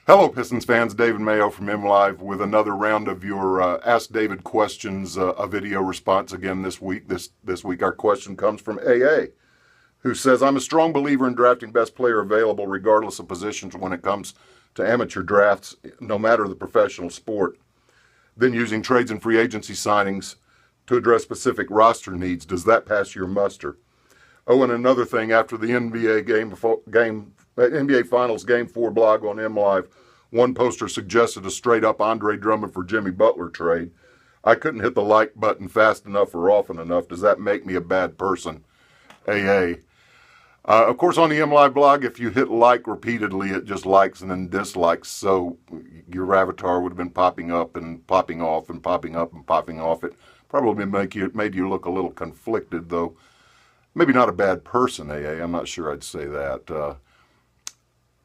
Hello, Pistons fans. David Mayo from MLive with another round of your Ask David questions, a video response again this week. This week our question comes from AA, who says, I'm a strong believer in drafting best player available regardless of positions when it comes to amateur drafts, no matter the professional sport, then using trades and free agency signings to address specific roster needs. Does that pass your muster? Oh, and another thing, after the NBA Finals Game 4 blog on MLive, one poster suggested a straight-up Andre Drummond for Jimmy Butler trade. I couldn't hit the like button fast enough or often enough. Does that make me a bad person? AA. Of course, on the MLive blog, if you hit like repeatedly, it just likes and then dislikes. So your avatar would have been popping up and popping off and popping up and popping off. It probably made you look a little conflicted, though. Maybe not a bad person, AA. I'm not sure I'd say that.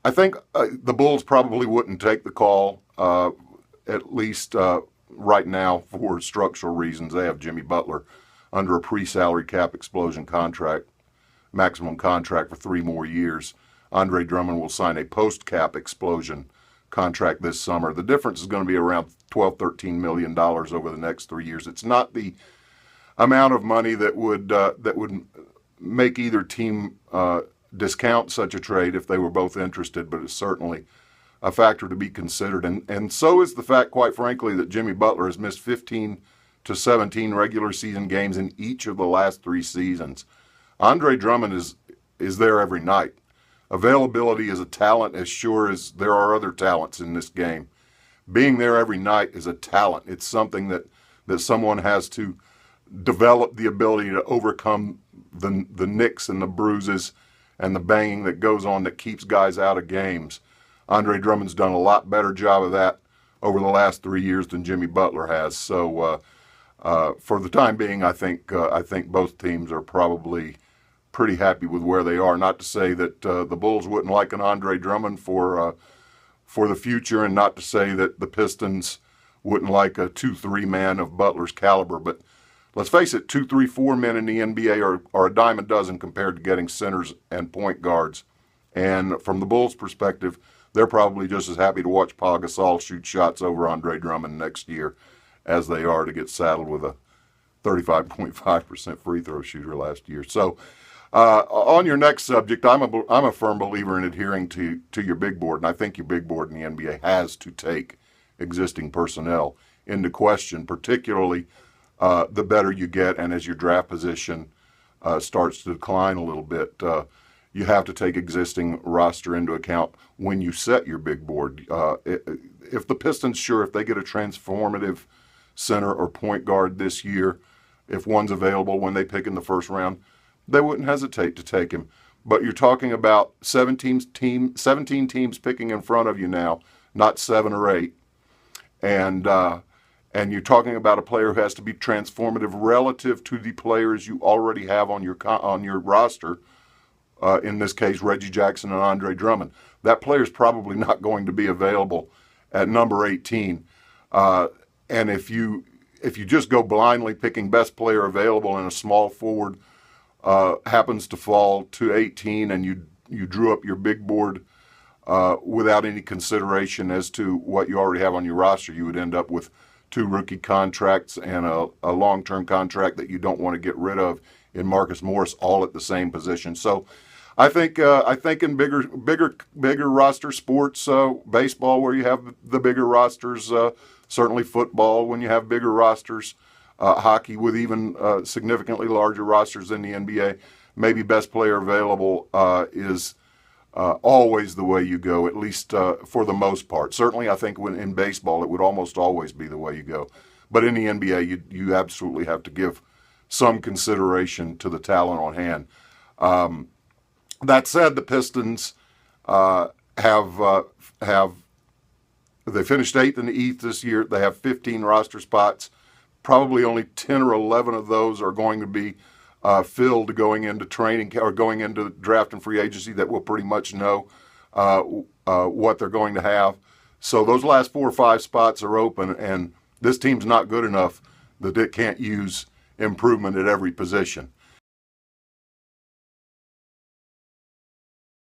I think the Bulls probably wouldn't take the call, at least right now, for structural reasons. They have Jimmy Butler under a pre-salary cap explosion contract, maximum contract for 3 more years. Andre Drummond will sign a post-cap explosion contract this summer. The difference is going to be around $12-13 million over the next 3 years. It's not the amount of money that would make either team discount such a trade if they were both interested, but it's certainly a factor to be considered. And so is the fact, quite frankly, that Jimmy Butler has missed 15 to 17 regular season games in each of the last 3 seasons. Andre Drummond is there every night. Availability is a talent as sure as there are other talents in this game. Being there every night is a talent. It's something that someone has to develop the ability to overcome the nicks and the bruises and the banging that goes on that keeps guys out of games. Andre Drummond's done a lot better job of that over the last 3 years than Jimmy Butler has. So for the time being, I think both teams are probably pretty happy with where they are. Not to say that the Bulls wouldn't like an Andre Drummond for the future, and not to say that the Pistons wouldn't like a 2-3 man of Butler's caliber, but let's face it, 2, 3, 4 men in the NBA are a dime a dozen compared to getting centers and point guards. And from the Bulls' perspective, they're probably just as happy to watch Paul Gasol shoot shots over Andre Drummond next year as they are to get saddled with a 35.5% free throw shooter last year. So on your next subject, I'm a firm believer in adhering to your big board, and I think your big board in the NBA has to take existing personnel into question, particularly the better you get, and as your draft position starts to decline a little bit, you have to take existing roster into account when you set your big board. If the Pistons, if they get a transformative center or point guard this year, if one's available when they pick in the first round, they wouldn't hesitate to take him. But you're talking about 17 teams picking in front of you now, not 7 or 8. And you're talking about a player who has to be transformative relative to the players you already have on your roster. In this case, Reggie Jackson and Andre Drummond. That player is probably not going to be available at number 18. And if you just go blindly picking best player available and a small forward happens to fall to 18, and you drew up your big board without any consideration as to what you already have on your roster, you would end up with 2 rookie contracts and a long-term contract that you don't want to get rid of in Marcus Morris, all at the same position. So I think in bigger roster sports, baseball where you have the bigger rosters, certainly football when you have bigger rosters, hockey with even significantly larger rosters than the NBA, maybe best player available is always the way you go, at least for the most part. Certainly, I think in baseball, it would almost always be the way you go. But in the NBA, you absolutely have to give some consideration to the talent on hand. That said, the Pistons they finished 8th in the East this year. They have 15 roster spots. Probably only 10 or 11 of those are going to be filled going into training or going into draft and free agency that will pretty much know what they're going to have. So those last 4 or 5 spots are open, and this team's not good enough that it can't use improvement at every position.